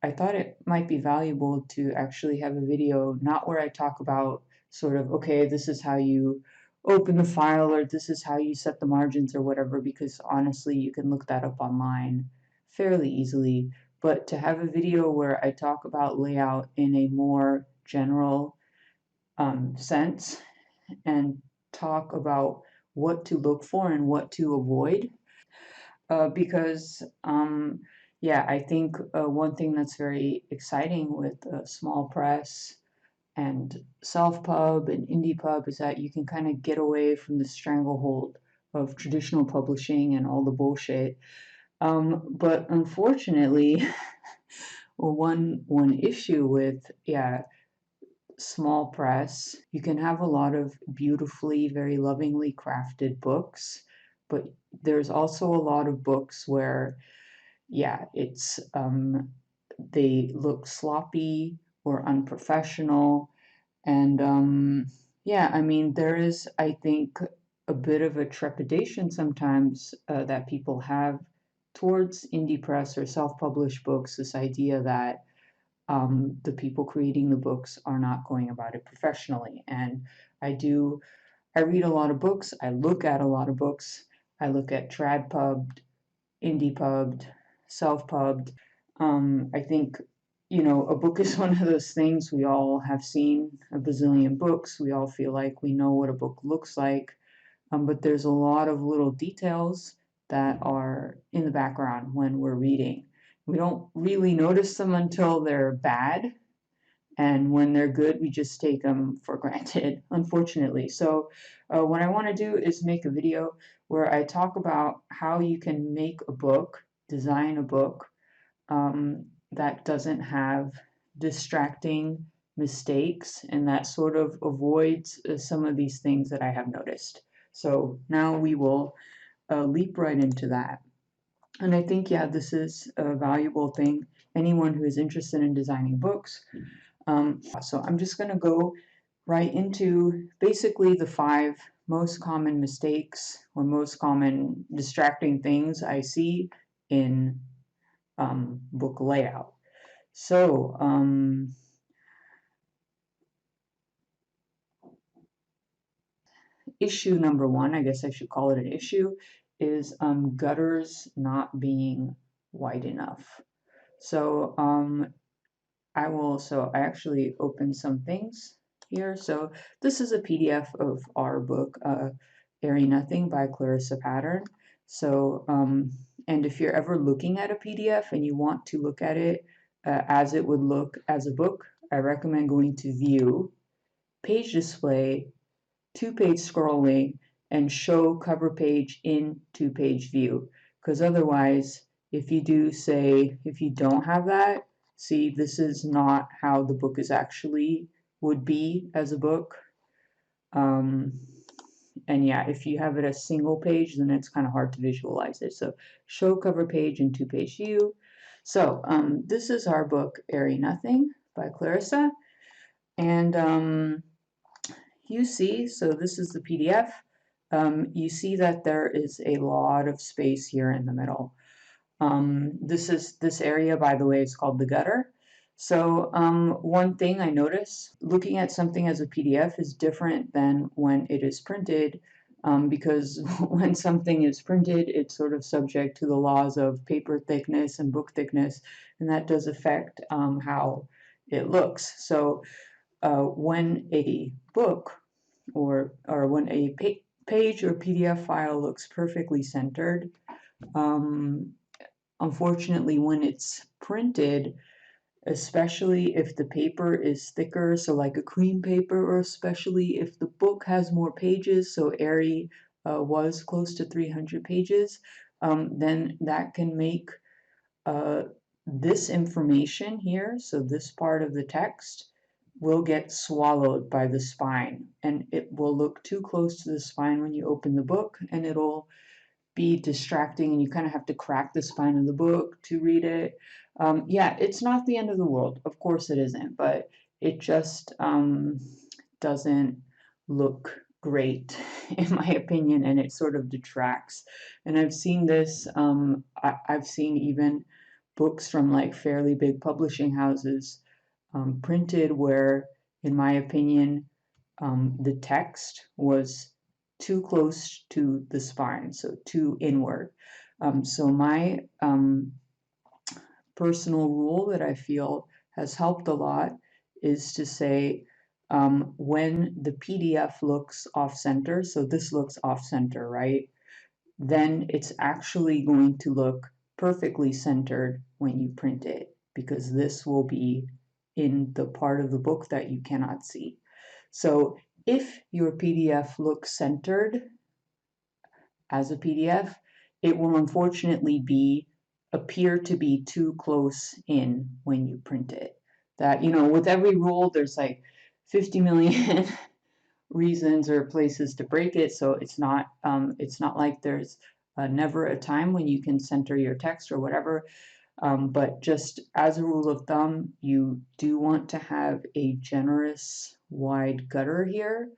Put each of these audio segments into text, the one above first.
I thought it might be valuable to actually have a video, not where I talk about sort of, okay, this is how you open the file or this is how you set the margins or whatever, because honestly, you can look that up online fairly easily. But to have a video where I talk about layout in a more general sense and talk about what to look for and what to avoid, because yeah, I think one thing that's very exciting with small press and self-pub and indie pub is that you can kind of get away from the stranglehold of traditional publishing and all the bullshit. But unfortunately, one issue with, yeah, small press, you can have a lot of beautifully, very lovingly crafted books, but there's also a lot of books where, yeah, it's they look sloppy or unprofessional. And yeah, I mean, there is, I think, a bit of a trepidation sometimes that people have towards indie press or self-published books, this idea that the people creating the books are not going about it professionally. And I read a lot of books, I look at a lot of books, I look at trad pubbed, indie pubbed, self pubbed. I think, you know, a book is one of those things we all have seen a bazillion books. We all feel like we know what a book looks like. But there's a lot of little details that are in the background when we're reading. We don't really notice them until they're bad, and when they're good, we just take them for granted, unfortunately. So what I want to do is make a video where I talk about how you can make a book, design a book that doesn't have distracting mistakes, and that sort of avoids some of these things that I have noticed. So now we will leap right into that. And I think, yeah, this is a valuable thing. Anyone who is interested in designing books, so I'm just going to go right into basically the 5 most common mistakes or most common distracting things I see in book layout. So issue number 1, I guess I should call it an issue, is gutters not being wide enough. So I actually opened some things here. So this is a PDF of our book, Airy Nothing by Clarissa Pattern. So, and if you're ever looking at a PDF and you want to look at it as it would look as a book, I recommend going to View, Page Display, 2-page scrolling, and show cover page in 2-page view. Because otherwise, if you do say, if you don't have that, see, this is not how the book is actually would be as a book. And yeah, if you have it as single page, then it's kind of hard to visualize it. So show cover page in 2-page view. So this is our book, Airy Nothing by Clarissa. And you see, so this is the PDF. You see that there is a lot of space here in the middle. This area, by the way, is called the gutter. So one thing I notice, looking at something as a PDF is different than when it is printed, because when something is printed, it's sort of subject to the laws of paper thickness and book thickness, and that does affect how it looks. So when a book or when a page or PDF file looks perfectly centered, um, unfortunately, when it's printed, especially if the paper is thicker, so like a cream paper, or especially if the book has more pages, so Airy was close to 300 pages, then that can make uh, this information here, so this part of the text, will get swallowed by the spine, and it will look too close to the spine when you open the book, and it'll be distracting, and you kind of have to crack the spine of the book to read it. Yeah, it's not the end of the world. Of course it isn't, but it just doesn't look great, in my opinion, and it sort of detracts. And I've seen this, I've seen even books from like fairly big publishing houses printed where, in my opinion, the text was too close to the spine, so too inward. So my personal rule that I feel has helped a lot is to say when the PDF looks off center, so this looks off center, right? Then it's actually going to look perfectly centered when you print it, because this will be in the part of the book that you cannot see. So if your PDF looks centered as a PDF, it will unfortunately appear to be too close in when you print it. That, with every rule, there's like 50 million reasons or places to break it, so it's not like there's never a time when you can center your text or whatever. But just as a rule of thumb, you do want to have a generous wide gutter here.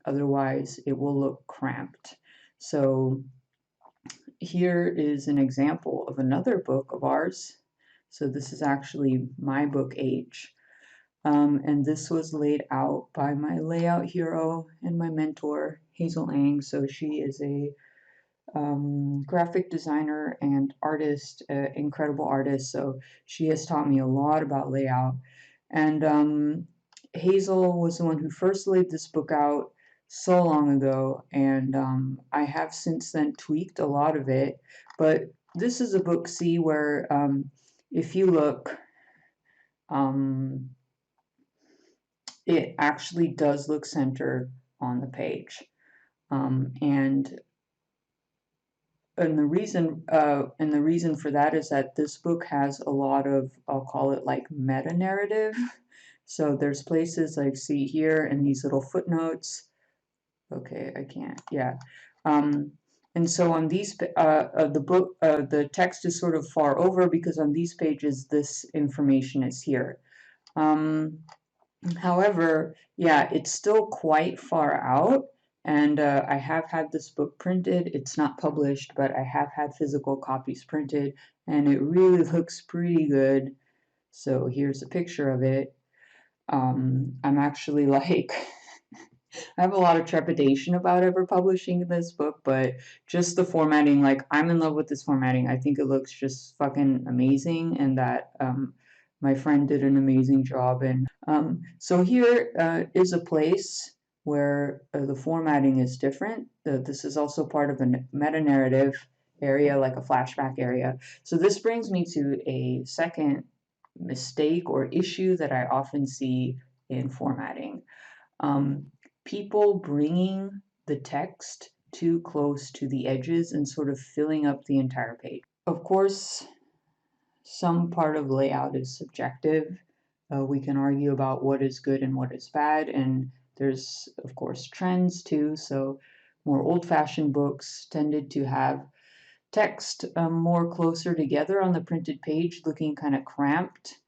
Otherwise, it will look cramped. So here is an example of another book of ours. So this is actually my book H. And this was laid out by my layout hero and my mentor, Hazel Ang. So she is a graphic designer and artist, incredible artist. So she has taught me a lot about layout. And Hazel was the one who first laid this book out so long ago, and I have since then tweaked a lot of it. But this is a book, see, where if you look, um, it actually does look centered on the page. And the reason for that is that this book has a lot of, I'll call it like meta narrative. So there's places like, see here in these little footnotes. Okay, I can't. Yeah. And so on these the text is sort of far over because on these pages this information is here. However, yeah, it's still quite far out, and I have had this book printed. It's not published, but I have had physical copies printed, and it really looks pretty good. So here's a picture of it. I'm actually like, I have a lot of trepidation about ever publishing this book, but just the formatting, like, I'm in love with this formatting. I think it looks just fucking amazing, and that my friend did an amazing job. And so here is a place where the formatting is different. This is also part of a meta narrative area, like a flashback area. So this brings me to a second mistake or issue that I often see in formatting. People bringing the text too close to the edges and sort of filling up the entire page. Of course, some part of layout is subjective. We can argue about what is good and what is bad, and there's, of course, trends too. So more old-fashioned books tended to have text more closer together on the printed page, looking kind of cramped.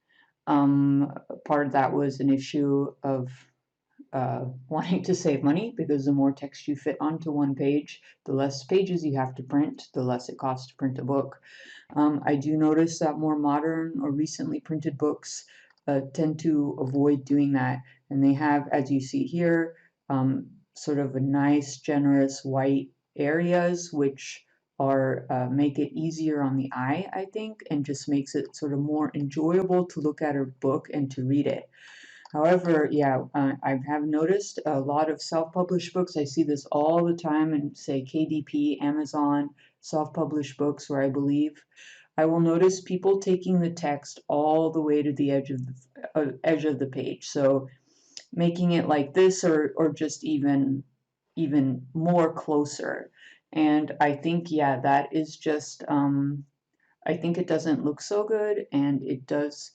Part of that was an issue of wanting to save money, because the more text you fit onto one page, the less pages you have to print, the less it costs to print a book. I do notice that more modern or recently printed books tend to avoid doing that, and they have, as you see here, sort of a nice, generous white areas, which are make it easier on the eye, I think, and just makes it sort of more enjoyable to look at a book and to read it. However, yeah, I have noticed a lot of self-published books. I see this all the time in, say, KDP, Amazon, self-published books, where I will notice people taking the text all the way to the edge of the page. So making it like this, or just even more closer. And I think, yeah, that is just I think it doesn't look so good, and it does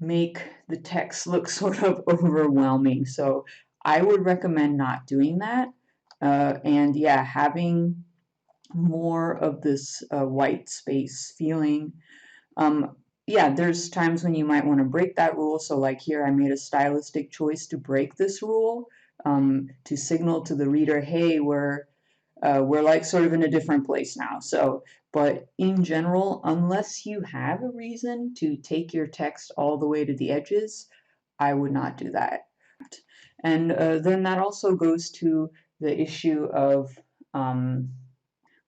make the text look sort of overwhelming. So I would recommend not doing that. And yeah, having more of this white space feeling. Yeah, there's times when you might want to break that rule. So like here, I made a stylistic choice to break this rule, to signal to the reader, hey, we're like sort of in a different place now. So, but in general, unless you have a reason to take your text all the way to the edges, I would not do that. And then that also goes to the issue of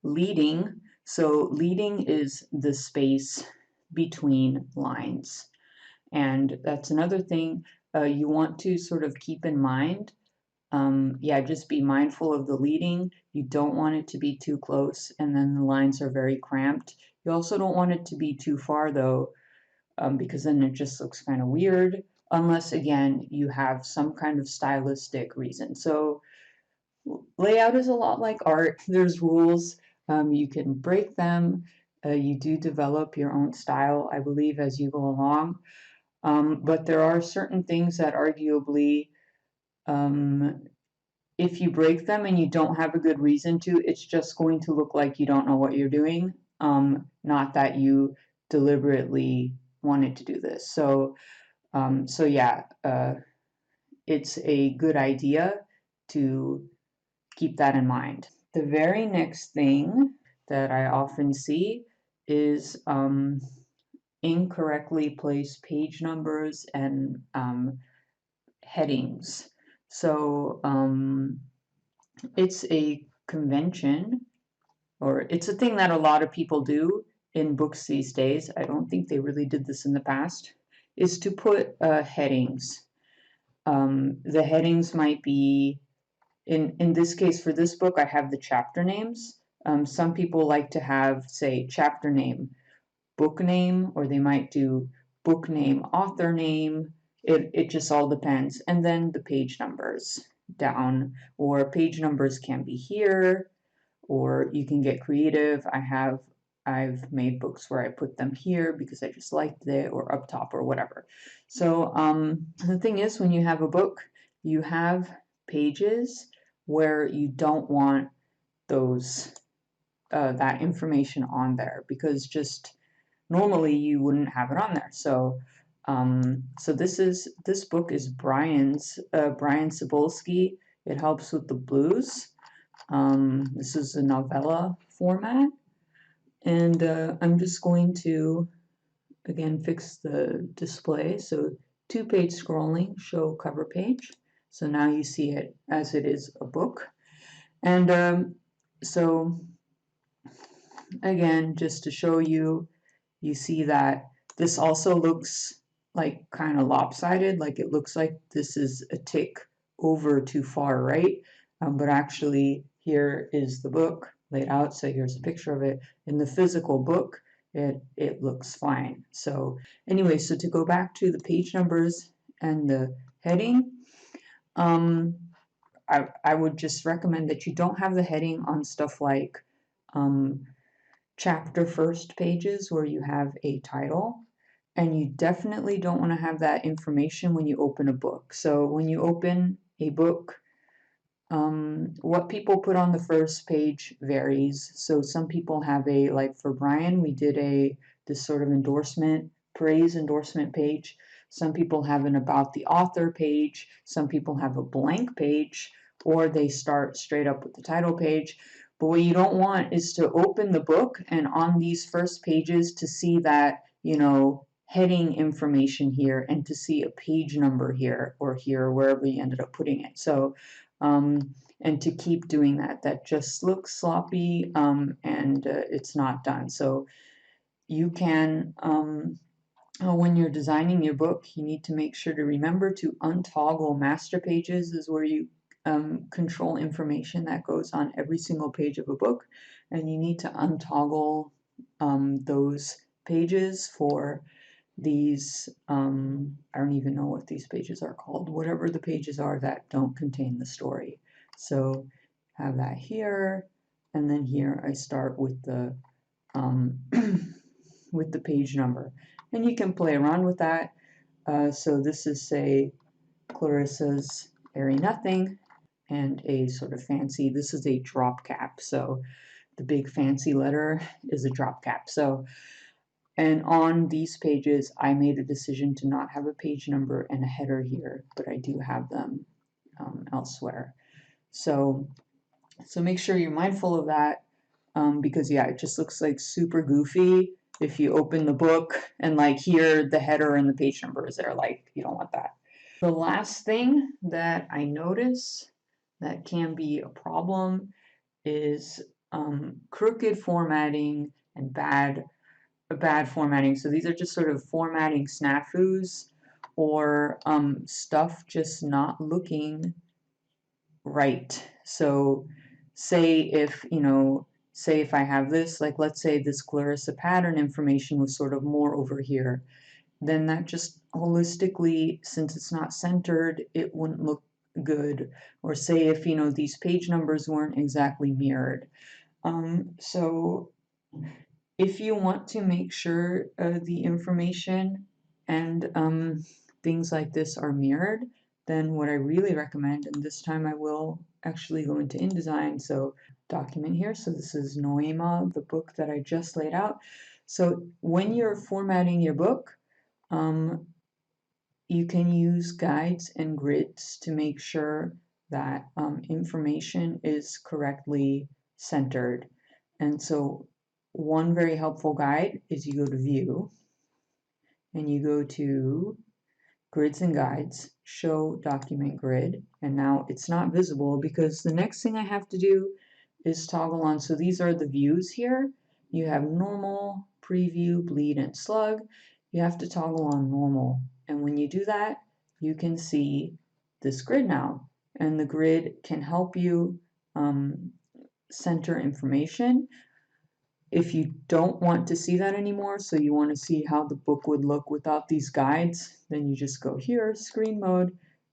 leading. So leading is the space between lines. And that's another thing you want to sort of keep in mind. Yeah, just be mindful of the leading. You don't want it to be too close, and then the lines are very cramped. You also don't want it to be too far, though, because then it just looks kind of weird, unless, again, you have some kind of stylistic reason. So layout is a lot like art. There's rules. You can break them. You do develop your own style, I believe, as you go along. But there are certain things that arguably, um, if you break them and you don't have a good reason to, it's just going to look like you don't know what you're doing, not that you deliberately wanted to do this. So yeah, it's a good idea to keep that in mind. The very next thing that I often see is incorrectly placed page numbers and headings. So it's a convention, or it's a thing that a lot of people do in books these days. I don't think they really did this in the past, is to put headings. The headings might be, in this case, for this book, I have the chapter names. Some people like to have, say, chapter name, book name, or they might do book name, author name. It just all depends. And then the page numbers down, or page numbers can be here, or you can get creative. I've made books where I put them here because I just liked it, or up top, or whatever. So the thing is, when you have a book, you have pages where you don't want those that information on there, because just normally you wouldn't have it on there. So this book is Brian Cebulski. It helps with the blues. This is a novella format, and I'm just going to again fix the display. So 2-page scrolling, show cover page. So now you see it as it is a book. And so again, just to show you, you see that this also looks like kind of lopsided, like it looks like this is a tick over too far right, but actually here is the book laid out. So here's a picture of it. In the physical book, it looks fine. So anyway, so to go back to the page numbers and the heading, I would just recommend that you don't have the heading on stuff like chapter first pages where you have a title, and you definitely don't want to have that information when you open a book. So when you open a book, what people put on the first page varies. So some people have like for Brian, we did this sort of praise endorsement page. Some people have an about the author page. Some people have a blank page, or they start straight up with the title page. But what you don't want is to open the book and on these first pages to see that, heading information here, and to see a page number here or here, wherever you ended up putting it. So, and to keep doing that. That just looks sloppy, and it's not done. So you can, when you're designing your book, you need to make sure to remember to untoggle master pages, is where you control information that goes on every single page of a book, and you need to untoggle those pages for these, I don't even know what these pages are called, whatever the pages are that don't contain the story. So have that here, and then here I start with the with the page number, and you can play around with that. So this is, say, Clarissa's Airy Nothing, and a sort of fancy, this is a drop cap, so the big fancy letter is a drop cap. So, and on these pages, I made a decision to not have a page number and a header here, but I do have them elsewhere. So So make sure you're mindful of that, because yeah, it just looks like super goofy if you open the book and like here the header and the page number is there. Like you don't want that. The last thing that I notice that can be a problem is crooked formatting and bad formatting. So these are just sort of formatting snafus or stuff just not looking right. So say if, say if I have this, like let's say this Clarissa pattern information was sort of more over here, then that just holistically, since it's not centered, it wouldn't look good. Or say if, these page numbers weren't exactly mirrored. So if you want to make sure the information and things like this are mirrored, then what I really recommend, and this time I will actually go into InDesign, so document here. So this is Noema, the book that I just laid out. So when you're formatting your book, um, you can use guides and grids to make sure that information is correctly centered. And so one very helpful guide is you go to View and you go to Grids and Guides, Show Document Grid, and now it's not visible because the next thing I have to do is toggle on. So these are the views here. You have normal, preview, bleed, and slug. You have to toggle on normal. And when you do that, you can see this grid now. And the grid can help you center information. If you don't want to see that anymore, so you want to see how the book would look without these guides, then you just go here, screen mode,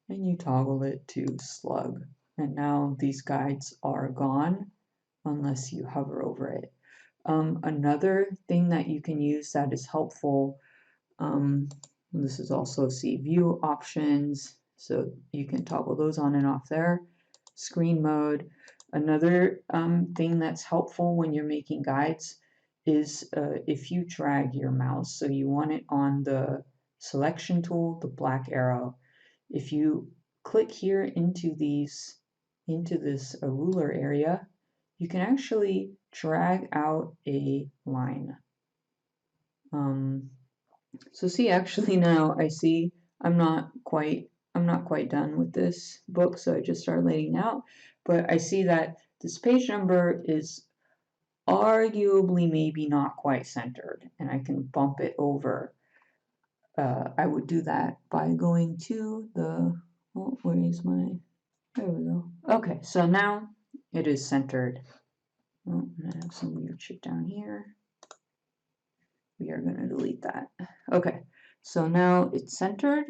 and you toggle it to slug. And now these guides are gone unless you hover over it. Another thing that you can use that is helpful, this is also see view options, so you can toggle those on and off there. Screen mode. Another thing that's helpful when you're making guides is if you drag your mouse, so you want it on the selection tool, the black arrow. If you click here into this ruler area, you can actually drag out a line. So see, actually now I see I'm not quite done with this book, so I just started laying out. But I see that this page number is arguably maybe not quite centered, and I can bump it over. I would do that by going to the, oh, where is my, there we go. Okay, so now it is centered. Oh, and I have some weird shit down here. We are going to delete that. Okay, so now it's centered.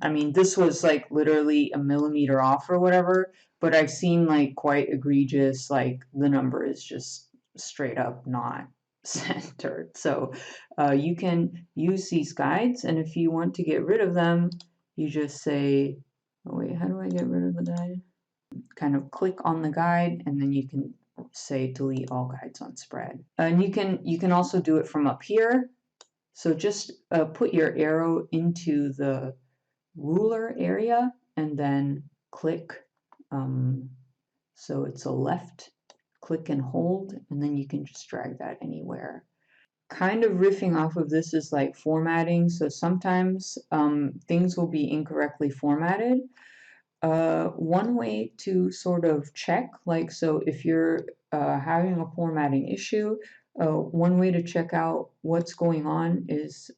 I mean, this was like literally a millimeter off or whatever, but I've seen like quite egregious, like the number is just straight up not centered. So you can use these guides, and if you want to get rid of them, you just say, oh wait, how do I get rid of the guide? Kind of click on the guide, and then you can say delete all guides on spread. And you can also do it from up here. So just put your arrow into the ruler area and then click. So it's a left click and hold, and then you can just drag that anywhere. Kind of riffing off of this is like formatting. So sometimes things will be incorrectly formatted. One way to sort of check, like, so if you're having a formatting issue, one way to check out what's going on is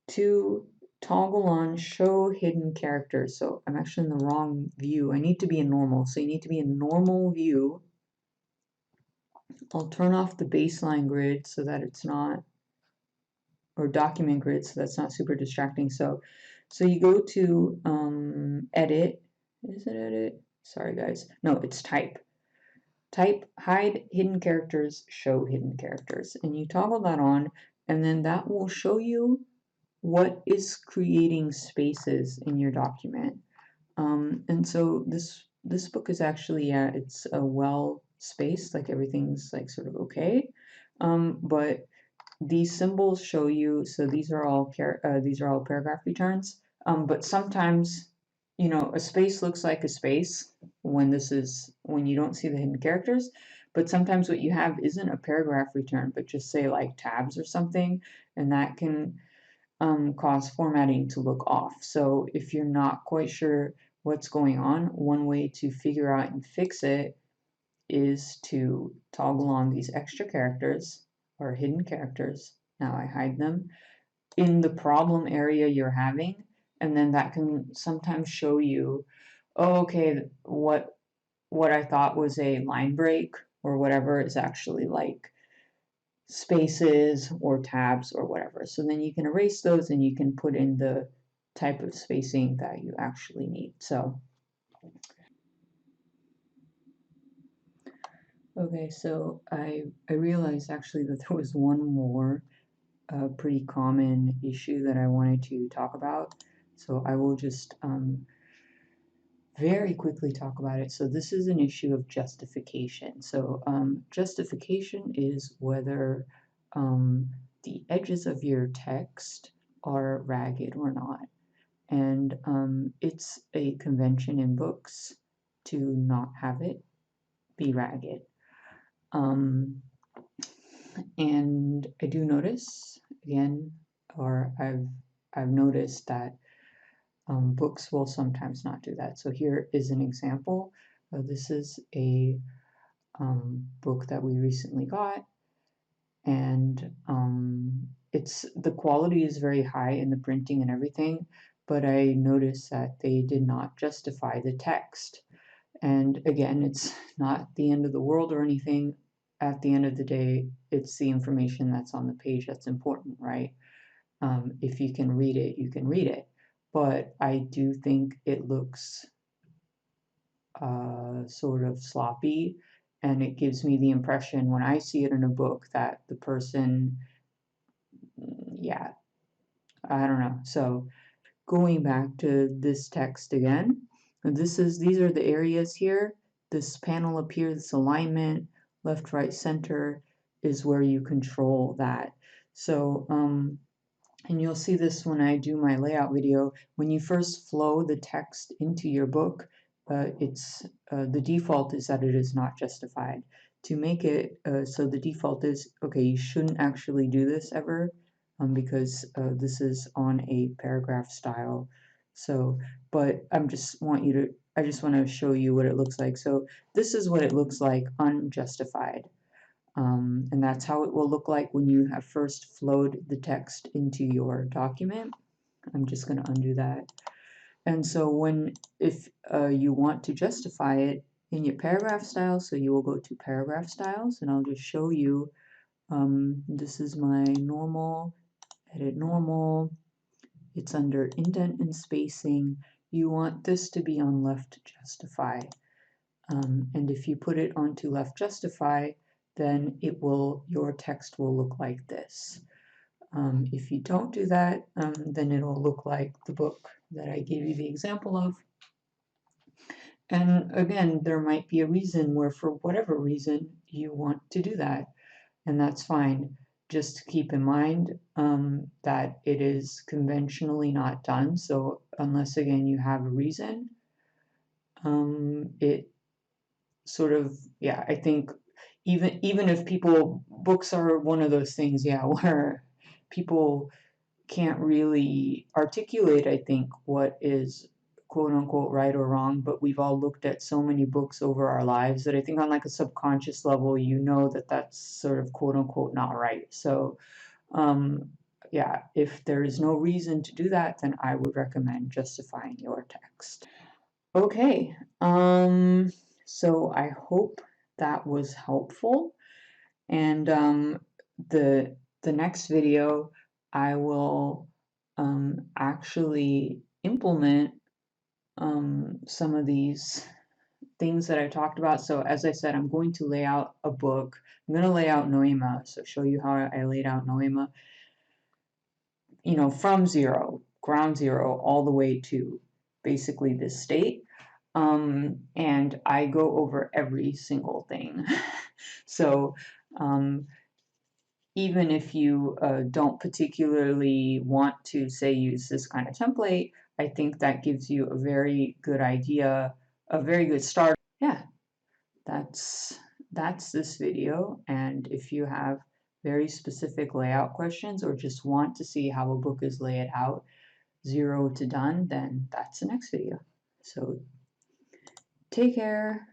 to toggle on show hidden characters. So I'm actually in the wrong view. I need to be in normal. So you need to be in normal view. I'll turn off the baseline grid so that it's not, or document grid so that's not super distracting. So you go to edit. Is it edit? Sorry guys. No, it's type. Type hide hidden characters, show hidden characters. And you toggle that on, and then that will show you what is creating spaces in your document. And so this book is actually, yeah, it's a well spaced, like everything's like sort of okay. But these symbols show you, so these are all paragraph returns. But sometimes, a space looks like a space, when you don't see the hidden characters. But sometimes what you have isn't a paragraph return, but just say like tabs or something, and that can cause formatting to look off. So if you're not quite sure what's going on, one way to figure out and fix it is to toggle on these extra characters or hidden characters. Now I hide them in the problem area you're having, and then that can sometimes show you, oh, okay, what I thought was a line break or whatever is actually like spaces or tabs or whatever. So then you can erase those and you can put in the type of spacing that you actually need. So, okay, so I realized actually that there was one more pretty common issue that I wanted to talk about. So I will just very quickly talk about it. So this is an issue of justification. So justification is whether the edges of your text are ragged or not. And it's a convention in books to not have it be ragged. And I do notice again, or I've noticed that books will sometimes not do that. So here is an example. This is a book that we recently got, and it's the quality is very high in the printing and everything, but I noticed that they did not justify the text. And again, it's not the end of the world or anything. At the end of the day, it's the information that's on the page that's important, right? If you can read it, you can read it. But I do think it looks sort of sloppy, and it gives me the impression when I see it in a book that the person, yeah, I don't know. So going back to this text again, these are the areas here. This panel up here, this alignment, left, right, center is where you control that. So and you'll see this when I do my layout video. When you first flow the text into your book, the default is that it is not justified. To make it so the default is, okay, you shouldn't actually do this ever because this is on a paragraph style. So, but I just want to show you what it looks like. So this is what it looks like unjustified. And that's how it will look like when you have first flowed the text into your document. I'm just going to undo that. And so if you want to justify it in your paragraph style, so you will go to paragraph styles, and I'll just show you, this is my normal, edit normal, it's under indent and spacing. You want this to be on left justify. And if you put it onto left justify, then your text will look like this. If you don't do that, then it'll look like the book that I gave you the example of. And again, there might be a reason where for whatever reason you want to do that, and that's fine. Just keep in mind that it is conventionally not done. So unless again you have a reason, it sort of, yeah, I think even if books are one of those things, yeah, where people can't really articulate, I think, what is quote unquote right or wrong, but we've all looked at so many books over our lives that I think on like a subconscious level, you know that that's sort of quote unquote not right. So, yeah, if there is no reason to do that, then I would recommend justifying your text. Okay, so I hope that was helpful. And the next video, I will actually implement some of these things that I talked about. So as I said, I'm going to lay out a book. I'm going to lay out Noema, so show you how I laid out Noema, from ground zero, all the way to basically this state. And I go over every single thing. So even if you don't particularly want to, say, use this kind of template, I think that gives you a very good idea a very good start. Yeah, that's this video. And if you have very specific layout questions or just want to see how a book is laid out, 0 to done, then that's the next video. So take care.